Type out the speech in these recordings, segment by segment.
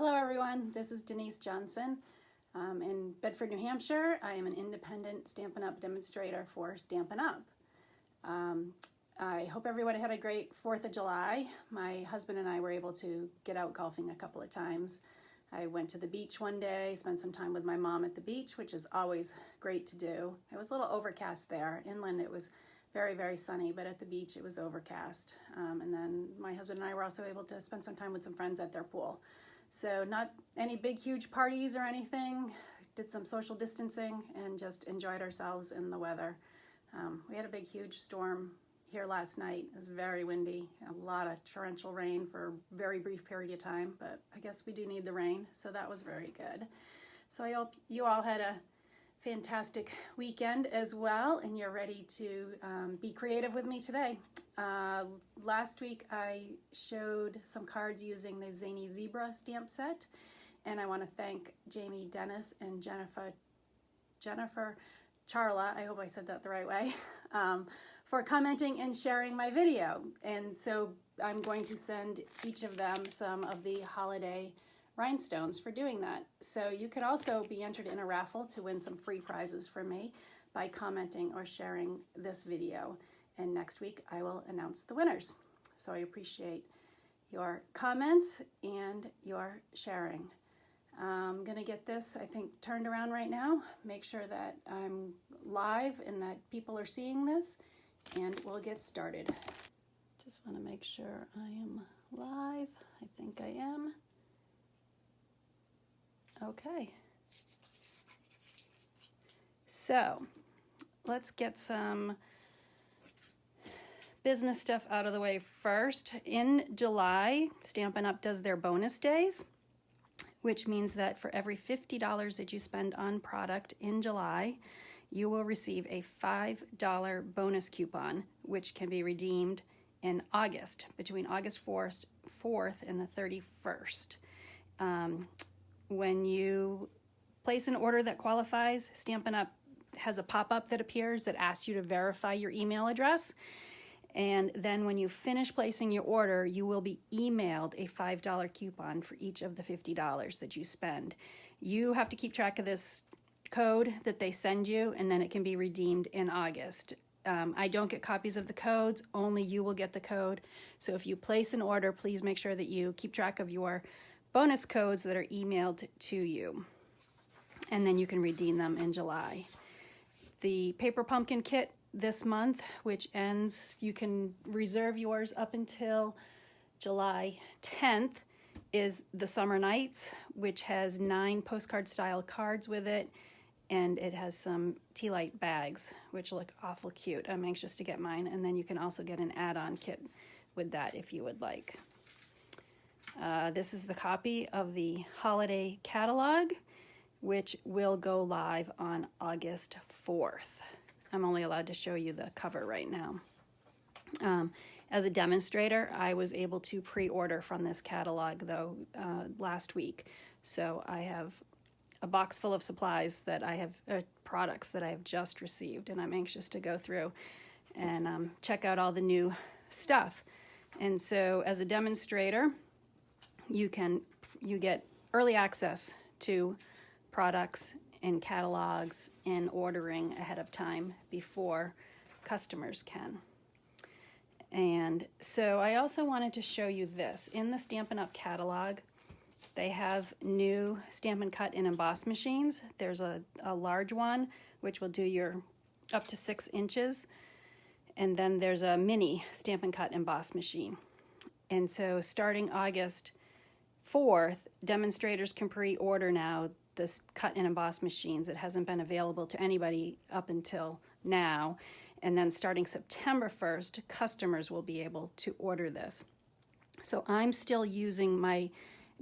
Hello everyone, this is Denise Johnson in Bedford, New Hampshire. I am an independent Stampin' Up! Demonstrator for Stampin' Up! I hope everybody had a great 4th of July. My husband and I were able to get out golfing a couple of times. I went to the beach one day, spent some time with my mom at the beach, which is always great to do. It was a little overcast there. Inland it was very, very sunny, but at the beach it was overcast. And then my husband and I were also able to spend some time with some friends at their pool. So not any big, huge parties or anything. Did some social distancing and just enjoyed ourselves in the weather. We had a big, huge storm here last night. It was very windy, a lot of torrential rain for a very brief period of time, but I guess we do need the rain, so that was very good. So I hope you all had a fantastic weekend as well, and you're ready to be creative with me today. Last week I showed some cards using the Zany Zebra stamp set, and I want to thank Jamie Dennis and Jennifer Charla, I hope I said that the right way, for commenting and sharing my video. And so I'm going to send each of them some of the holiday rhinestones for doing that. So you could also be entered in a raffle to win some free prizes from me by commenting or sharing this video. And next week I will announce the winners. So I appreciate your comments and your sharing. I'm gonna get this, I think, turned around right now. Make sure that I'm live and that people are seeing this, and we'll get started. Just wanna make sure I am live. I think I am. Okay. So let's get some business stuff out of the way first. In July, Stampin' Up! Does their bonus days, which means that for every $50 that you spend on product in July, you will receive a $5 bonus coupon, which can be redeemed in August, between August 4th and the 31st. When you place an order that qualifies, Stampin' Up! Has a pop-up that appears that asks you to verify your email address. And then when you finish placing your order, you will be emailed a $5 coupon for each of the $50 that you spend. You have to keep track of this code that they send you, and then it can be redeemed in August. I don't get copies of the codes, only you will get the code. So if you place an order, please make sure that you keep track of your bonus codes that are emailed to you, and then you can redeem them in July. The paper pumpkin kit this month, which ends, you can reserve yours up until July 10th, is the Summer Nights, which has 9 postcard style cards with it, and it has some tea light bags, which look awful cute. I'm anxious to get mine, and then you can also get an add-on kit with that if you would like. This is the copy of the holiday catalog, which will go live on August 4th. I'm only allowed to show you the cover right now. As a demonstrator, I was able to pre-order from this catalog, though, last week. So I have a box full of supplies that I have, products that I have just received, and I'm anxious to go through and check out all the new stuff. And so as a demonstrator, you get early access to products and catalogs and ordering ahead of time before customers can. And so I also wanted to show you this. In the Stampin' Up! Catalog, they have new Stampin' Cut and Emboss machines. There's a large one, which will do your up to 6 inches. And then there's a mini Stampin' Cut Emboss machine. And so starting August 4th, demonstrators can pre-order now this cut and emboss machines. It hasn't been available to anybody up until now. And then starting September 1st, customers will be able to order this. So I'm still using my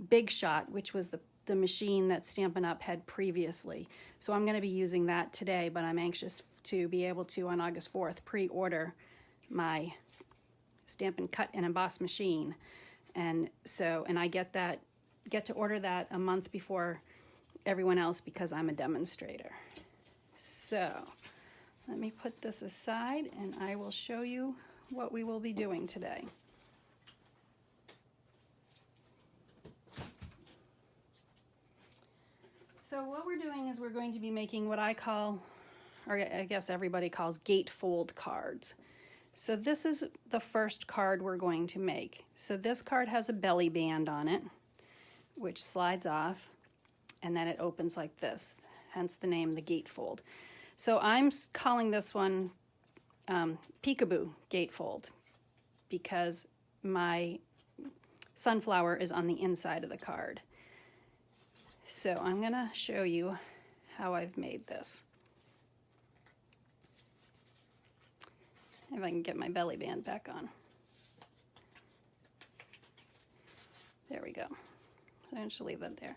Big Shot, which was the machine that Stampin' Up! Had previously. So I'm going to be using that today, but I'm anxious to be able to, on August 4th, pre-order my Stampin' Cut and Emboss machine. And I get to order that a month before everyone else because I'm a demonstrator. So let me put this aside and I will show you what we will be doing today. So what we're doing is we're going to be making what I call, or I guess everybody calls, gatefold cards. So this is the first card we're going to make. So this card has a belly band on it, which slides off, and then it opens like this, hence the name, the gatefold. So I'm calling this one Peekaboo Gatefold because my sunflower is on the inside of the card. So I'm going to show you how I've made this. If I can get my belly band back on. There we go. So I'm just leave that there.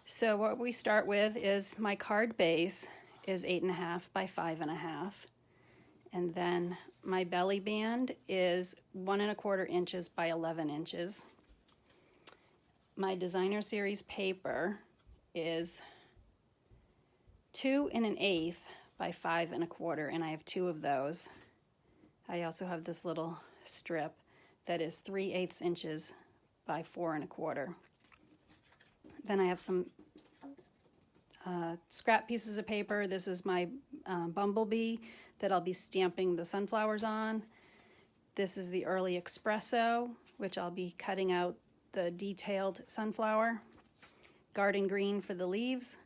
So what we start with is my card base is 8.5 by 5.5. And then my belly band is 1.25 inches by 11 inches. My designer series paper is 2 1/8 by 5 1/4, and I have 2 of those. I also have this little strip that is 3/8 inches by 4 1/4. Then I have some scrap pieces of paper. This is my Bumblebee that I'll be stamping the sunflowers on. This is the early Espresso, which I'll be cutting out the detailed sunflower. Garden green for the leaves.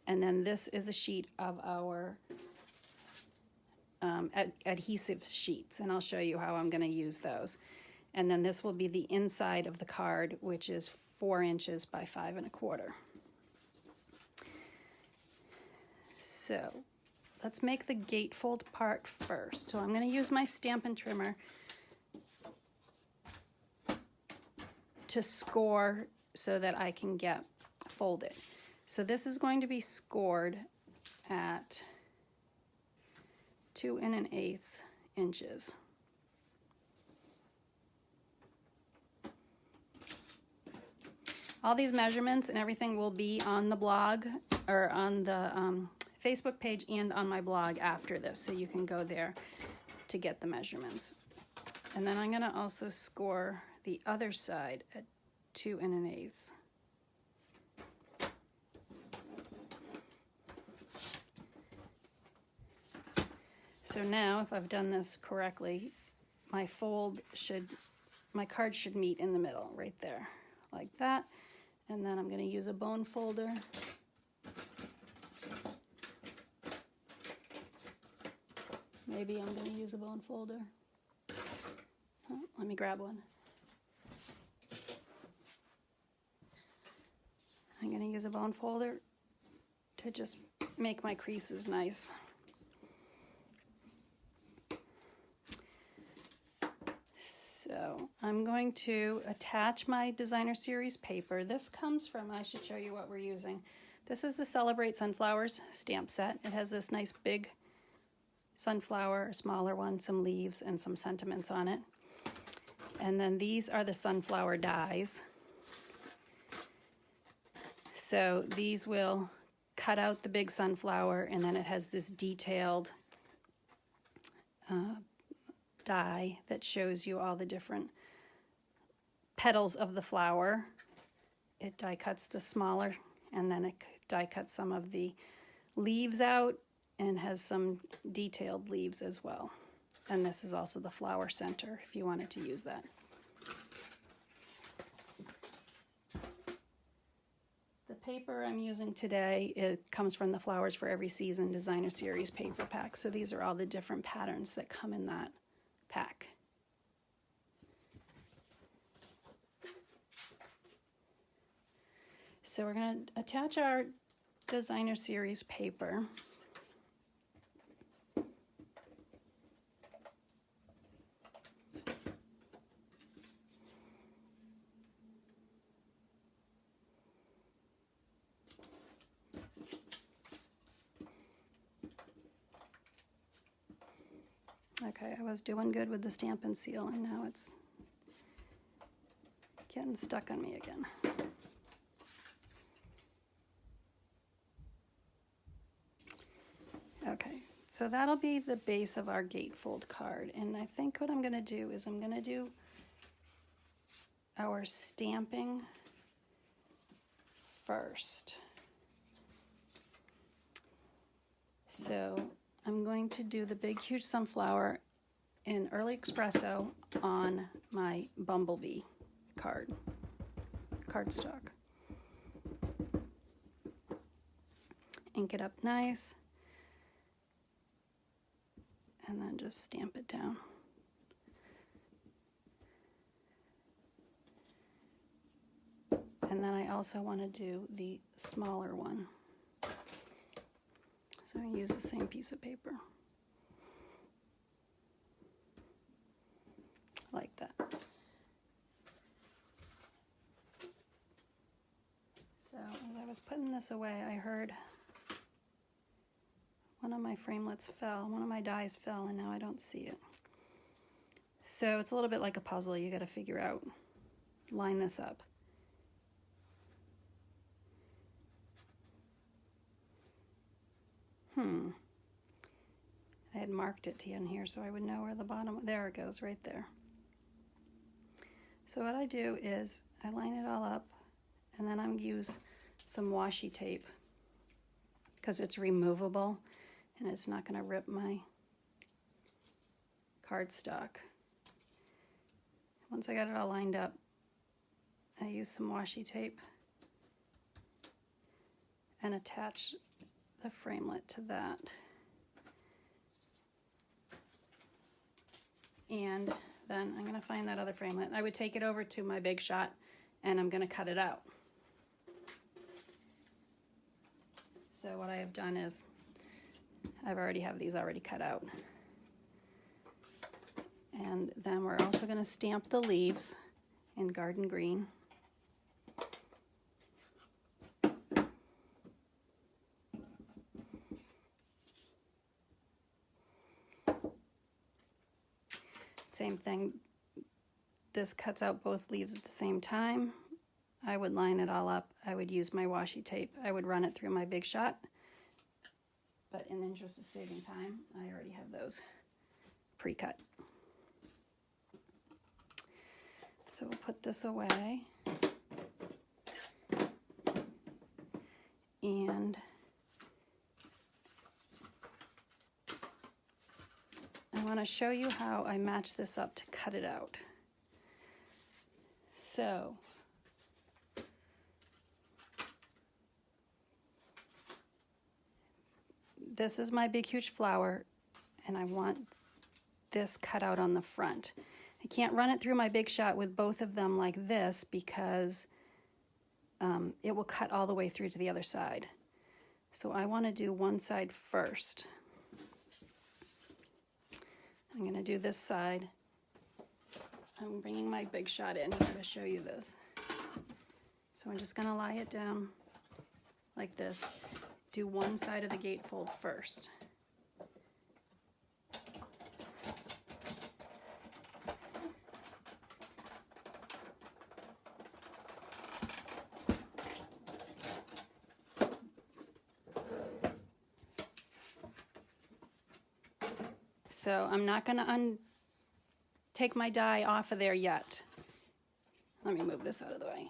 And then this is a sheet of our adhesive sheets, and I'll show you how I'm going to use those. And then this will be the inside of the card, which is 4 inches by 5 1/4. So let's make the gatefold part first. So I'm going to use my Stampin' trimmer to score so that I can get folded. So this is going to be scored at 2 1/8 inches. All these measurements and everything will be on the blog or on the Facebook page and on my blog after this, so you can go there to get the measurements. And then I'm going to also score the other side at 2 1/8. So now, if I've done this correctly, my card should meet in the middle, right there, like that. And then I'm going to use a bone folder. Maybe I'm going to use a bone folder. Oh, let me grab one. I'm going to use a bone folder to just make my creases nice. So I'm going to attach my designer series paper. This comes from, I should show you what we're using. This is the Celebrate Sunflowers stamp set. It has this nice big sunflower, a smaller one, some leaves, and some sentiments on it. And then these are the sunflower dies. So these will cut out the big sunflower, and then it has this detailed die that shows you all the different petals of the flower. It die cuts the smaller, and then it die cuts some of the leaves out and has some detailed leaves as well. And this is also the flower center if you wanted to use that. The paper I'm using today, it comes from the Flowers for Every Season Designer Series paper pack. So these are all the different patterns that come in that pack. So we're going to attach our designer series paper. Okay, I was doing good with the Stampin' seal, and now it's getting stuck on me again. Okay, so that'll be the base of our gatefold card, and I think what I'm going to do is I'm going to do our stamping first. So I'm going to do the big huge sunflower in early espresso on my Bumblebee cardstock. Ink it up nice, and then just stamp it down. And then I also want to do the smaller one. So I use the same piece of paper. Like that. So as I was putting this away, I heard one of my framelits fell, one of my dies fell, and now I don't see it. So it's a little bit like a puzzle. You got to figure out, line this up. I had marked it in here so I would know where the bottom, there it goes, right there. So what I do is I line it all up, and then I'm going to use some washi tape because it's removable and it's not going to rip my cardstock. Once I got it all lined up, I use some washi tape and attach the framelit to that. And then I'm going to find that other framelit. I would take it over to my Big Shot and I'm going to cut it out. So what I have done is I've already have these already cut out. And then we're also going to stamp the leaves in garden green. Same thing, this cuts out both leaves at the same time. I would line it all up. I would use my washi tape. I would run it through my Big Shot. But in the interest of saving time, I already have those pre-cut. So we'll put this away. And I want to show you how I match this up to cut it out. So this is my big huge flower, and I want this cut out on the front. I can't run it through my Big Shot with both of them like this because it will cut all the way through to the other side. So I want to do one side first. I'm going to do this side. I'm bringing my Big Shot in here to show you this. So I'm just going to lie it down like this. Do one side of the gatefold first. So I'm not going to take my die off of there yet. Let me move this out of the way.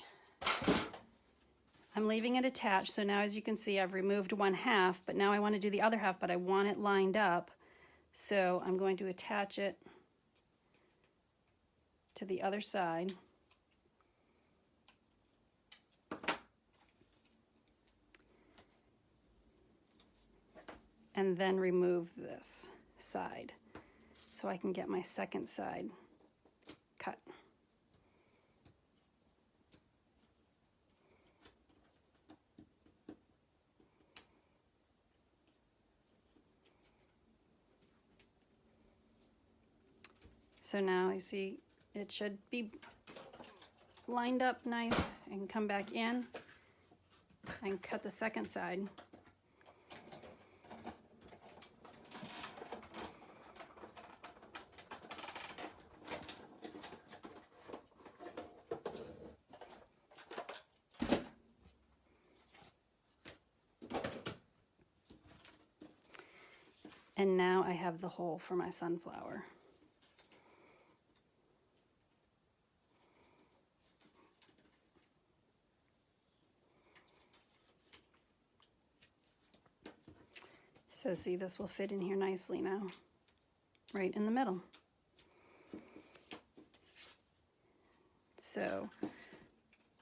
I'm leaving it attached, so now as you can see I've removed one half, but now I want to do the other half, but I want it lined up. So I'm going to attach it to the other side. And then remove this side so I can get my second side cut. So now I see it should be lined up nice and come back in and cut the second side. And now I have the hole for my sunflower. So see, this will fit in here nicely now, right in the middle. So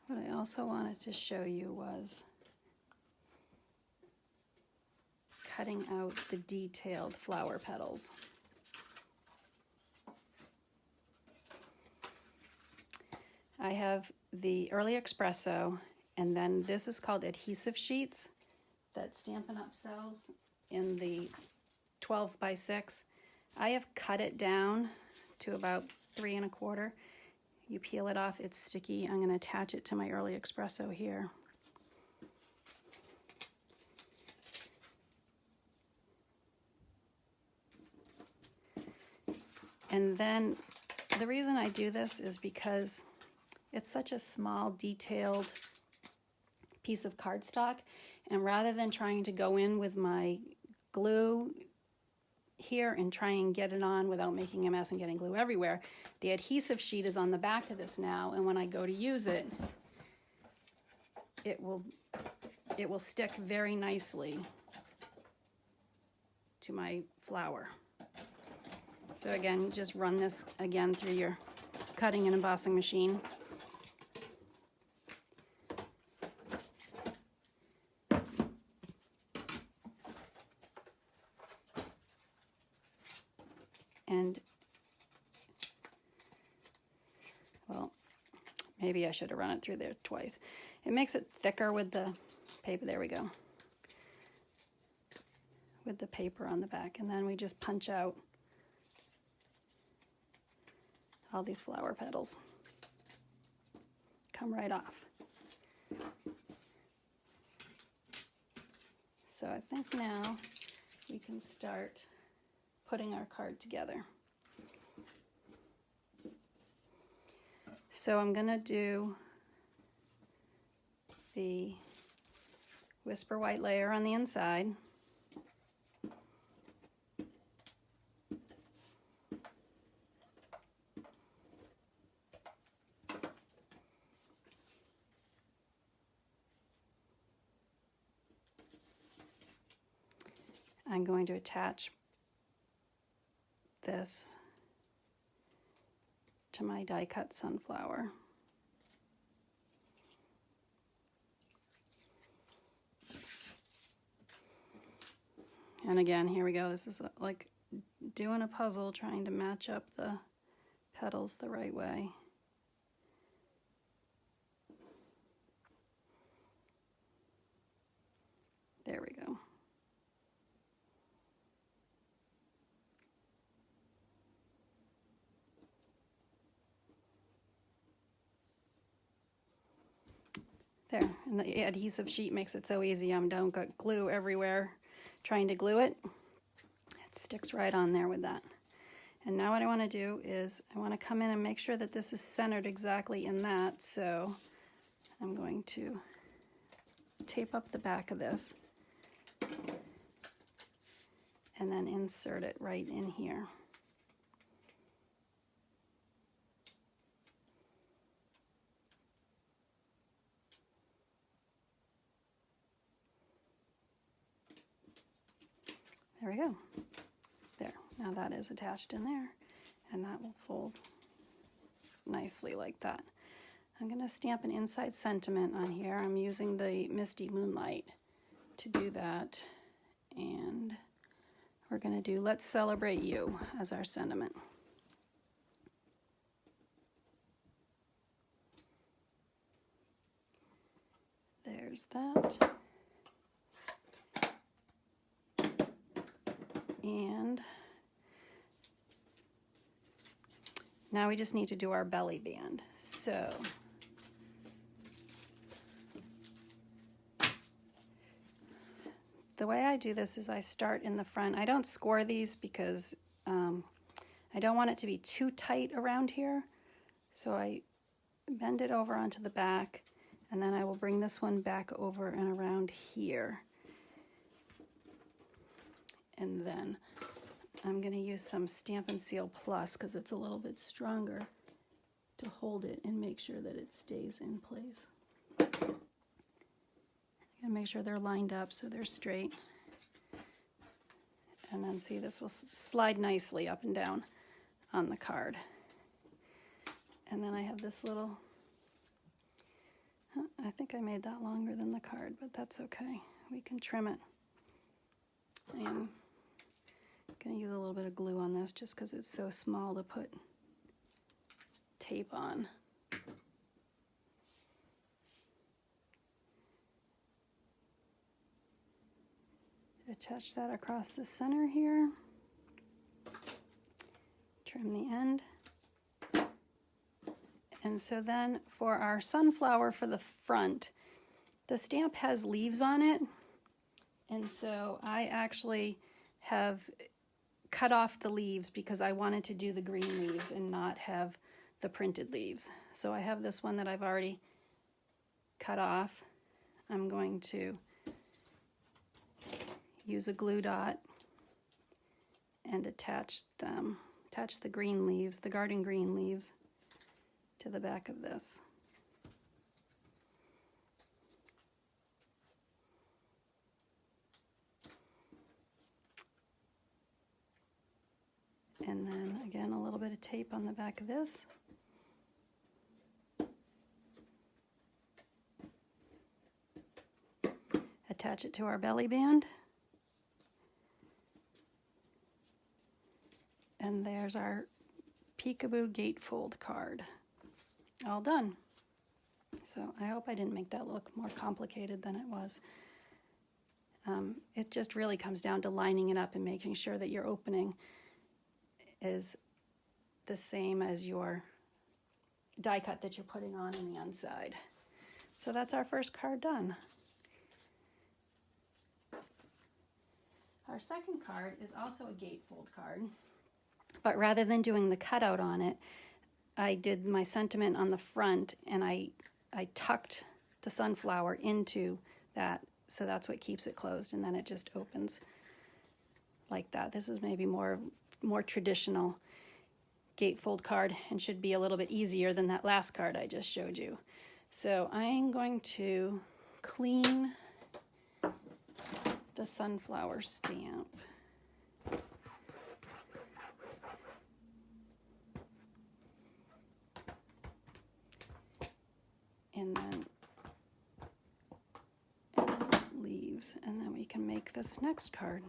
what I also wanted to show you was cutting out the detailed flower petals. I have the Early Espresso, and then this is called adhesive sheets that Stampin' Up! Sells in the 12 by 6. I have cut it down to about 3 1/4. You peel it off, it's sticky. I'm going to attach it to my Early Espresso here. And then the reason I do this is because it's such a small, detailed piece of cardstock, and rather than trying to go in with my glue here and try and get it on without making a mess and getting glue everywhere, the adhesive sheet is on the back of this now, and when I go to use it, it will stick very nicely to my flower. So again, just run this again through your cutting and embossing machine. And, well, maybe I should have run it through there twice. It makes it thicker with the paper. There we go. With the paper on the back. And then we just punch out all these flower petals. Come right off. So I think now we can start putting our card together. So I'm going to do the Whisper White layer on the inside. I'm going to attach this to my die cut sunflower. And again, here we go. This is like doing a puzzle, trying to match up the petals the right way. There we go. There, and the adhesive sheet makes it so easy. I don't got glue everywhere trying to glue it. It sticks right on there with that. And now what I want to do is I want to come in and make sure that this is centered exactly in that. So I'm going to tape up the back of this and then insert it right in here. There we go. There. Now that is attached in there, and that will fold nicely like that. I'm going to stamp an inside sentiment on here. I'm using the Misty Moonlight to do that, and we're going to do Let's Celebrate You as our sentiment. There's that. And now we just need to do our belly band. So the way I do this is I start in the front. I don't score these because I don't want it to be too tight around here. So I bend it over onto the back, and then I will bring this one back over and around here. And then I'm going to use some Stampin' Seal Plus because it's a little bit stronger to hold it and make sure that it stays in place. And make sure they're lined up so they're straight. And then see, this will slide nicely up and down on the card. And then I have this little, I think I made that longer than the card, but that's okay. We can trim it. I am going to use a little bit of glue on this just because it's so small to put tape on. Attach that across the center here. Trim the end. And so then for our sunflower for the front, the stamp has leaves on it. And so I actually have cut off the leaves because I wanted to do the green leaves and not have the printed leaves. So I have this one that I've already cut off. I'm going to use a glue dot and attach the green leaves, the garden green leaves, to the back of this. And then again, a little bit of tape on the back of this. Attach it to our belly band. And there's our Peekaboo Gatefold card. All done. So I hope I didn't make that look more complicated than it was. It just really comes down to lining it up and making sure that your opening is the same as your die cut that you're putting on the inside. So that's our first card done. Our second card is also a gatefold card, but rather than doing the cutout on it, I did my sentiment on the front and I tucked the sunflower into that, so that's what keeps it closed, and then it just opens like that. This is maybe more traditional gatefold card and should be a little bit easier than that last card I just showed you. So I'm going to clean the sunflower stamp. And then leaves, and then we can make this next card.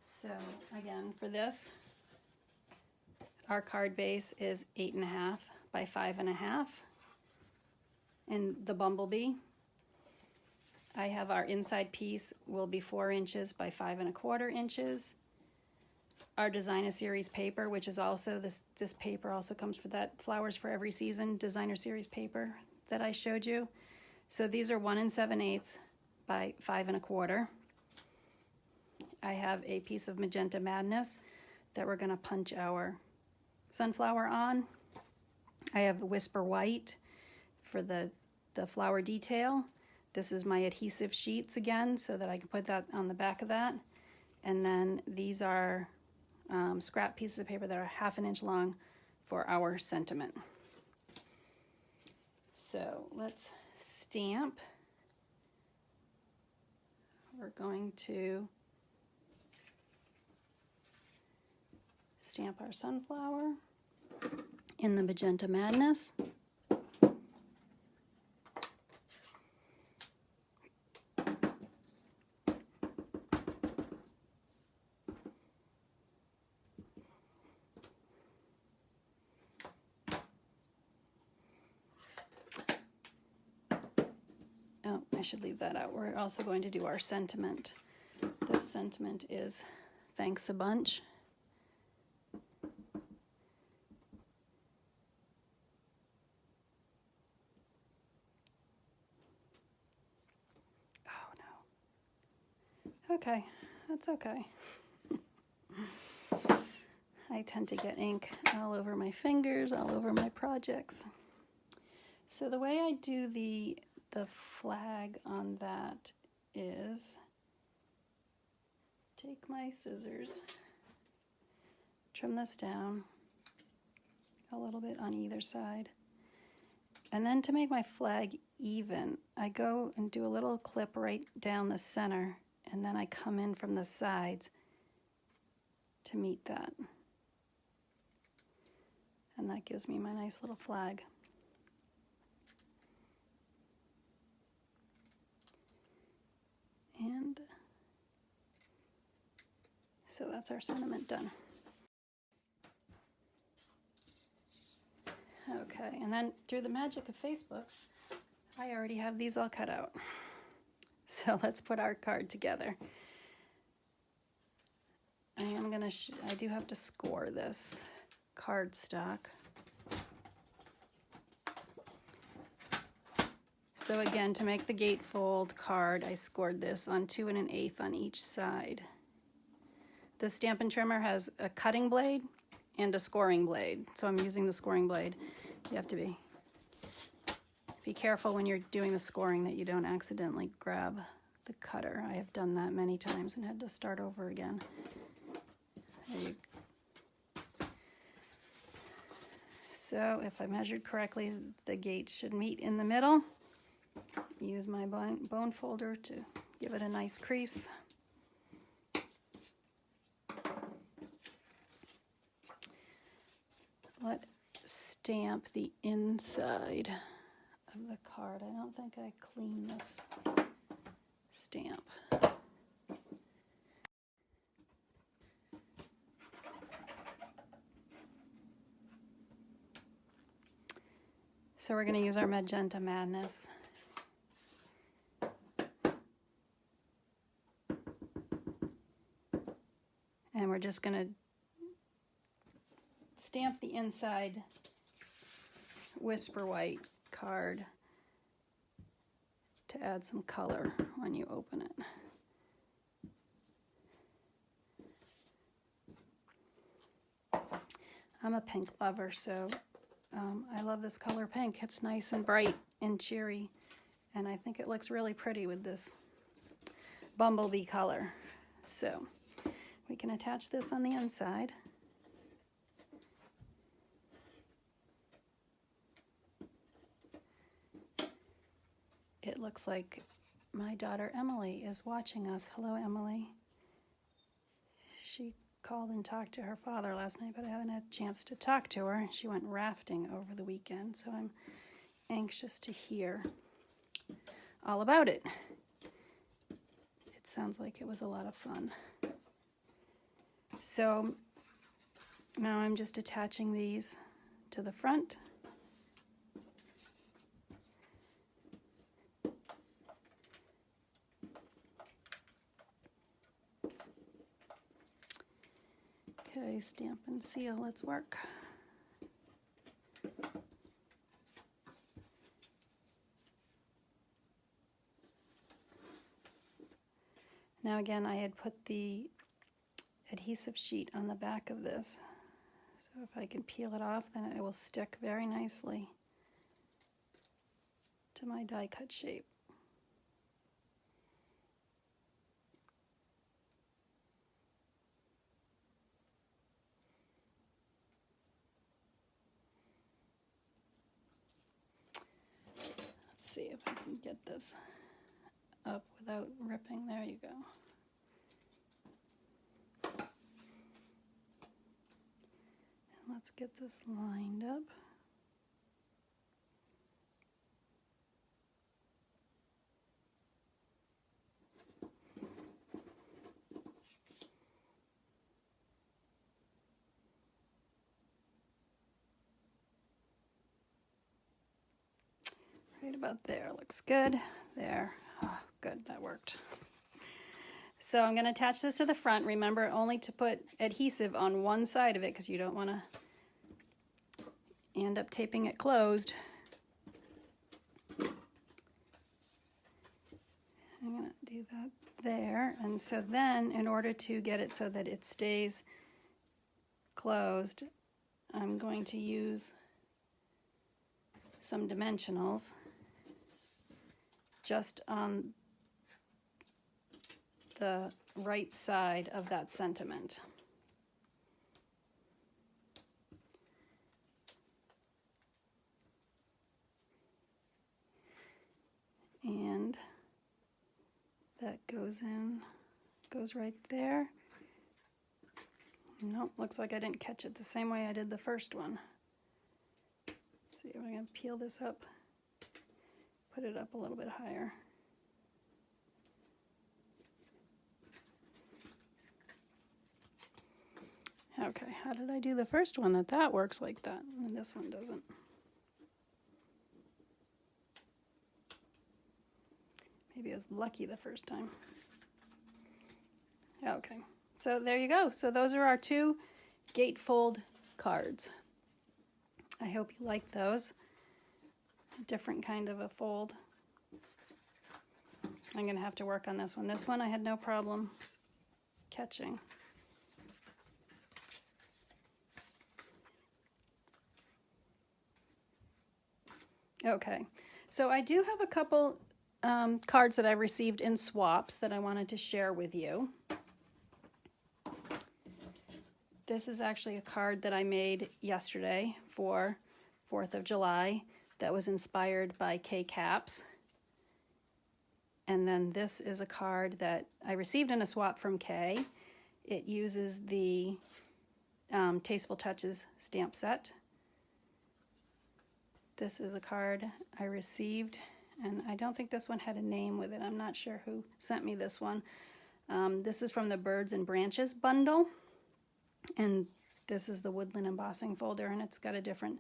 So again, for this, our card base is 8.5 by 5.5. In the Bumblebee, I have our inside piece will be 4 inches by 5.25 inches. Our Designer Series paper, which is also this paper also comes for that Flowers for Every Season Designer Series paper that I showed you. So these are 1 7/8 by 5.25. I have a piece of Magenta Madness that we're going to punch our sunflower on. I have Whisper White for the flower detail. This is my adhesive sheets again, so that I can put that on the back of that. And then these are scrap pieces of paper that are 1/2 inch long for our sentiment. So let's stamp. We're going to stamp our sunflower in the Magenta Madness. Oh, I should leave that out. We're also going to do our sentiment. This sentiment is thanks a bunch. Okay, that's okay. I tend to get ink all over my fingers, all over my projects. So the way I do the flag on that is take my scissors trim this down a little bit on either side. And then to make my flag even, I go and do a little clip right down the center, and then I come in from the sides to meet that. And that gives me my nice little flag. And so that's our sentiment done. Okay, and then through the magic of Facebook, I already have these all cut out. So let's put our card together. I do have to score this cardstock. So again, to make the gatefold card, I scored this on 2 1/8 on each side. The Stampin' trimmer has a cutting blade and a scoring blade, so I'm using the scoring blade. You have to be careful when you're doing the scoring that you don't accidentally grab the cutter. I have done that many times and had to start over again. So if I measured correctly, the gates should meet in the middle. Use my bone folder to give it a nice crease. Let's stamp the inside of the card. I don't think I cleaned this stamp. So we're going to use our Magenta Madness. And we're just going to stamp the inside Whisper White card to add some color when you open it. I'm a pink lover, so I love this color pink. It's nice and bright and cheery, and I think it looks really pretty with this bumblebee color. So we can attach this on the inside. It looks like my daughter Emily is watching us. Hello, Emily. She called and talked to her father last night, but I haven't had a chance to talk to her. She went rafting over the weekend, so I'm anxious to hear all about it. It sounds like it was a lot of fun. So now I'm just attaching these to the front. Okay, stamp and seal, let's work. Now again, I had put the adhesive sheet on the back of this, so if I can peel it off, then it will stick very nicely to my die cut shape. Let's see if I can get this up without ripping. There you go. And let's get this lined up. Right about there, looks good. There, oh, good, that worked. So I'm going to attach this to the front. Remember only to put adhesive on one side of it because you don't want to end up taping it closed. I'm going to do that there. And so then in order to get it so that it stays closed, I'm going to use some dimensionals just on the right side of that sentiment. That goes in, goes right there. Nope, looks like I didn't catch it the same way I did the first one. Let's see if I can peel this up, put it up a little bit higher. Okay, how did I do the first one that works like that, and this one doesn't? Maybe I was lucky the first time. Okay, so there you go. So those are our 2 gatefold cards. I hope you like those. A different kind of a fold. I'm gonna have to work on this one. This one I had no problem catching. Okay, so I do have a couple cards that I received in swaps that I wanted to share with you. This is actually a card that I made yesterday for 4th of July that was inspired by K-Caps. And then this is a card that I received in a swap from Kay. It uses the Tasteful Touches stamp set. This is a card I received, and I don't think this one had a name with it. I'm not sure who sent me this one. This is from the Birds and Branches bundle, and this is the Woodland embossing folder, and it's got a different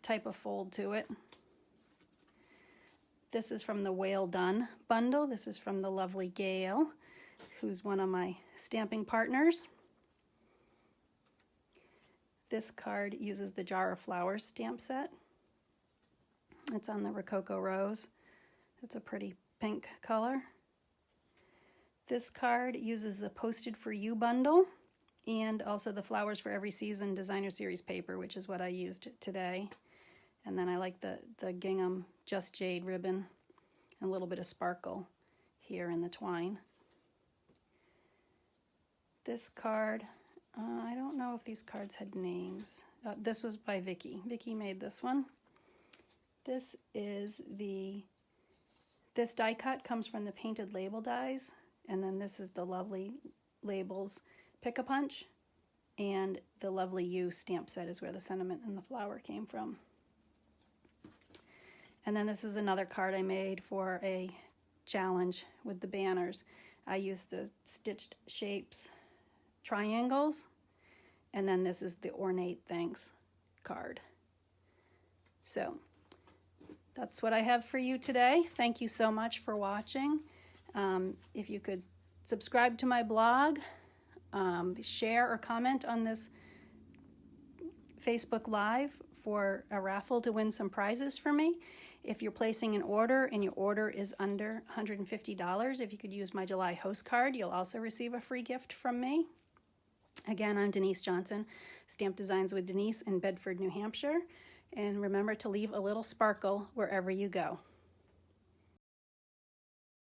type of fold to it. This is from the Whale Done bundle. This is from the lovely Gail, who's one of my stamping partners. This card uses the Jar of Flowers stamp set. It's on the Rococo Rose. It's a pretty pink color. This card uses the Posted for You bundle and also the Flowers for Every Season Designer Series paper, which is what I used today. And then I like the gingham Just Jade ribbon and a little bit of sparkle here in the twine. This card, I don't know if these cards had names. This was by Vicky. Vicky made this one. This is this die cut comes from the Painted Label dies, and then this is the lovely Labels Pick-a-Punch, and the lovely You stamp set is where the sentiment and the flower came from. And then this is another card I made for a challenge with the banners. I used the Stitched Shapes triangles, and then this is the Ornate Thanks card. So that's what I have for you today. Thank you so much for watching. If you could subscribe to my blog, share or comment on this Facebook Live for a raffle to win some prizes for me. If you're placing an order and your order is under $150, if you could use my July host card, you'll also receive a free gift from me. Again, I'm Denise Johnson, Stamp Designs with Denise in Bedford, New Hampshire. And remember to leave a little sparkle wherever you go.